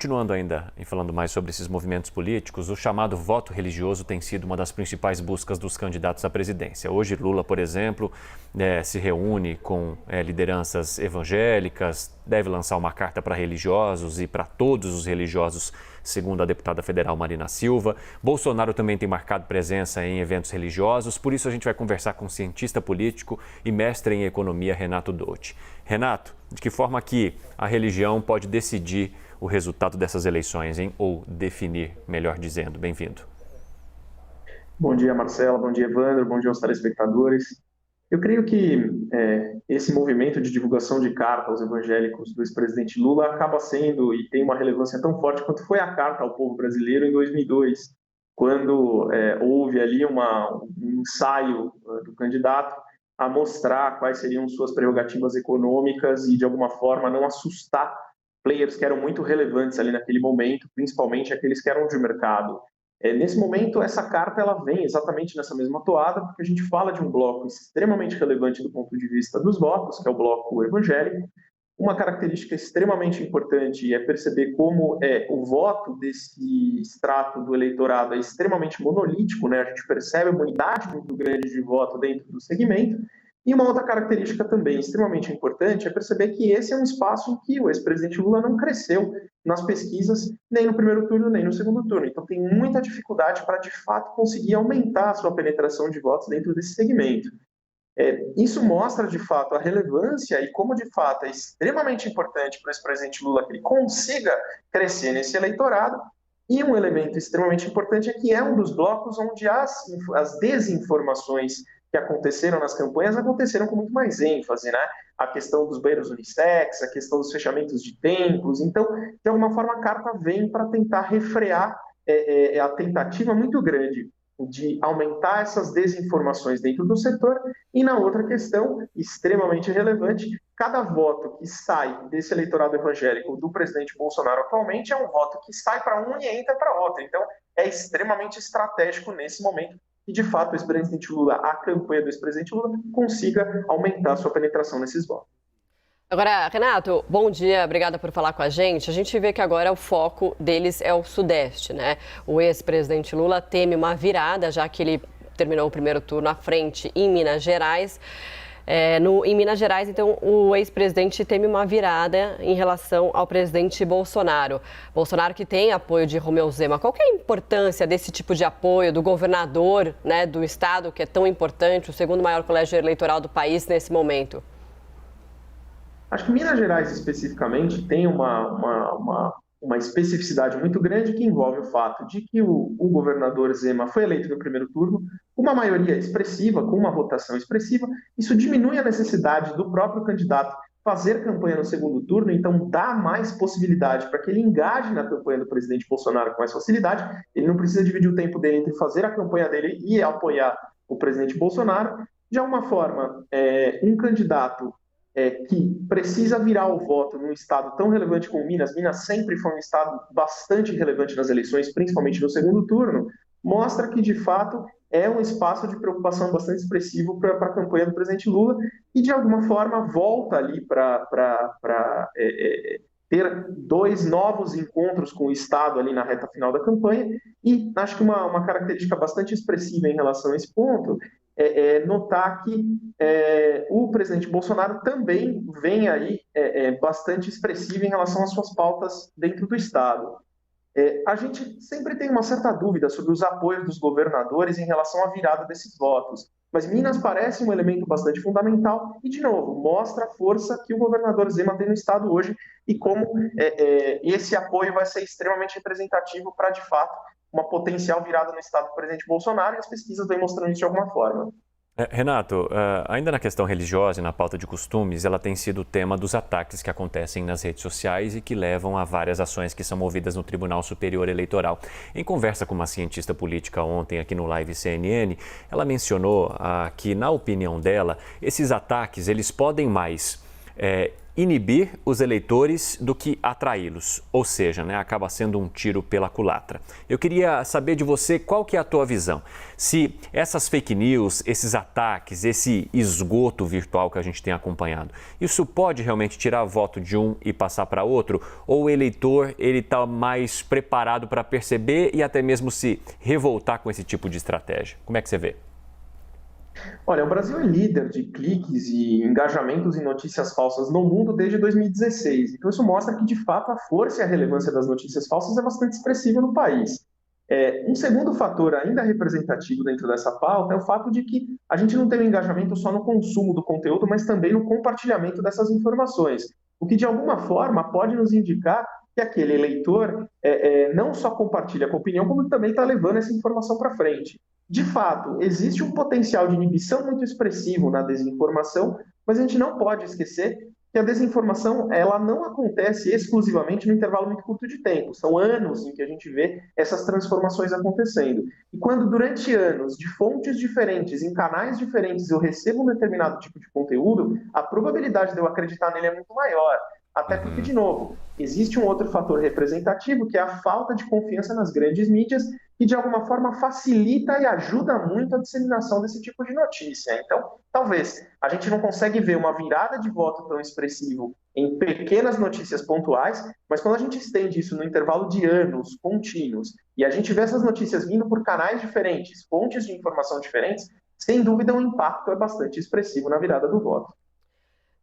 Continuando ainda e falando mais sobre esses movimentos políticos, o chamado voto religioso tem sido uma das principais buscas dos candidatos à presidência. Hoje, Lula, por exemplo, se reúne com lideranças evangélicas, deve lançar uma carta para religiosos e para todos os religiosos, segundo a deputada federal Marina Silva. Bolsonaro também tem marcado presença em eventos religiosos, por isso a gente vai conversar com o cientista político e mestre em economia, Renato Douti. Renato, de que forma que a religião pode decidir o resultado dessas eleições, hein? Ou definir, melhor dizendo. Bem-vindo. Bom dia, Marcela. Bom dia, Evandro. Bom dia aos telespectadores. Eu creio que esse movimento de divulgação de carta aos evangélicos do ex-presidente Lula acaba sendo e tem uma relevância tão forte quanto foi a carta ao povo brasileiro em 2002, quando houve ali um ensaio do candidato a mostrar quais seriam suas prerrogativas econômicas e, de alguma forma, não assustar players que eram muito relevantes ali naquele momento, principalmente aqueles que eram de mercado. Nesse momento, essa carta ela vem exatamente nessa mesma toada, porque a gente fala de um bloco extremamente relevante do ponto de vista dos votos, que é o bloco evangélico. Uma característica extremamente importante é perceber como o voto desse extrato do eleitorado é extremamente monolítico, né? A gente percebe uma unidade muito grande de voto dentro do segmento. E uma outra característica também extremamente importante é perceber que esse é um espaço em que o ex-presidente Lula não cresceu nas pesquisas, nem no primeiro turno, nem no segundo turno. Então tem muita dificuldade para, de fato, conseguir aumentar a sua penetração de votos dentro desse segmento. Isso mostra, de fato, a relevância e como, de fato, é extremamente importante para o ex-presidente Lula que ele consiga crescer nesse eleitorado. E um elemento extremamente importante é que é um dos blocos onde as desinformações que aconteceram nas campanhas aconteceram com muito mais ênfase, né? A questão dos banheiros unissex, a questão dos fechamentos de templos. Então, de alguma forma, a carta vem para tentar refrear a tentativa muito grande de aumentar essas desinformações dentro do setor. E na outra questão, extremamente relevante, cada voto que sai desse eleitorado evangélico do presidente Bolsonaro atualmente é um voto que sai para um e entra para outro. Então, é extremamente estratégico nesse momento e, de fato, o ex-presidente Lula, a campanha do ex-presidente Lula, consiga aumentar sua penetração nesses votos. Agora, Renato, bom dia, obrigada por falar com a gente. A gente vê que agora o foco deles é o Sudeste, né? O ex-presidente Lula teme uma virada, já que ele terminou o primeiro turno à frente em Minas Gerais. Em Minas Gerais, então, o ex-presidente teme uma virada em relação ao presidente Bolsonaro. Bolsonaro que tem apoio de Romeu Zema. Qual que é a importância desse tipo de apoio do governador, né, do estado, que é tão importante, o segundo maior colégio eleitoral do país nesse momento? Acho que Minas Gerais, especificamente, tem uma especificidade muito grande que envolve o fato de que o governador Zema foi eleito no primeiro turno com uma maioria expressiva, com uma votação expressiva. Isso diminui a necessidade do próprio candidato fazer campanha no segundo turno, então dá mais possibilidade para que ele engaje na campanha do presidente Bolsonaro com mais facilidade. Ele não precisa dividir o tempo dele entre fazer a campanha dele e apoiar o presidente Bolsonaro. De alguma forma, um candidato que precisa virar o voto num estado tão relevante como Minas. Minas sempre foi um estado bastante relevante nas eleições, principalmente no segundo turno, mostra que, de fato, é um espaço de preocupação bastante expressivo para a campanha do presidente Lula e, de alguma forma, volta ali para ter dois novos encontros com o Estado ali na reta final da campanha. E acho que uma característica bastante expressiva em relação a esse ponto notar que o presidente Bolsonaro também vem aí bastante expressivo em relação às suas pautas dentro do Estado. A gente sempre tem uma certa dúvida sobre os apoios dos governadores em relação à virada desses votos, mas Minas parece um elemento bastante fundamental e, de novo, mostra a força que o governador Zema tem no Estado hoje e como esse apoio vai ser extremamente representativo para, de fato, uma potencial virada no estado do presidente Bolsonaro, e as pesquisas vêm mostrando isso de alguma forma. Renato, ainda na questão religiosa e na pauta de costumes, ela tem sido o tema dos ataques que acontecem nas redes sociais e que levam a várias ações que são movidas no Tribunal Superior Eleitoral. Em conversa com uma cientista política ontem aqui no Live CNN, ela mencionou que, na opinião dela, esses ataques eles podem mais inibir os eleitores do que atraí-los, ou seja, acaba sendo um tiro pela culatra. Eu queria saber de você qual que é a tua visão. Se essas fake news, esses ataques, esse esgoto virtual que a gente tem acompanhado, isso pode realmente tirar voto de um e passar para outro? Ou o eleitor está mais preparado para perceber e até mesmo se revoltar com esse tipo de estratégia? Como é que você vê? Olha, o Brasil é líder de cliques e engajamentos em notícias falsas no mundo desde 2016. Então, isso mostra que, de fato, a força e a relevância das notícias falsas é bastante expressiva no país. Um segundo fator ainda representativo dentro dessa pauta é o fato de que a gente não tem um engajamento só no consumo do conteúdo, mas também no compartilhamento dessas informações. O que, de alguma forma, pode nos indicar que aquele eleitor não só compartilha com a opinião, como também está levando essa informação para frente. De fato, existe um potencial de inibição muito expressivo na desinformação, mas a gente não pode esquecer que a desinformação ela não acontece exclusivamente no intervalo muito curto de tempo. São anos em que a gente vê essas transformações acontecendo. E quando durante anos, de fontes diferentes, em canais diferentes, eu recebo um determinado tipo de conteúdo, a probabilidade de eu acreditar nele é muito maior. Até porque, de novo, existe um outro fator representativo, que é a falta de confiança nas grandes mídias, que de alguma forma facilita e ajuda muito a disseminação desse tipo de notícia. Então, talvez a gente não consegue ver uma virada de voto tão expressivo em pequenas notícias pontuais, mas quando a gente estende isso no intervalo de anos contínuos e a gente vê essas notícias vindo por canais diferentes, fontes de informação diferentes, sem dúvida o impacto é bastante expressivo na virada do voto.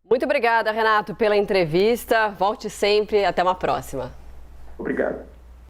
Muito obrigada, Renato, pela entrevista. Volte sempre. Até uma próxima. Obrigado.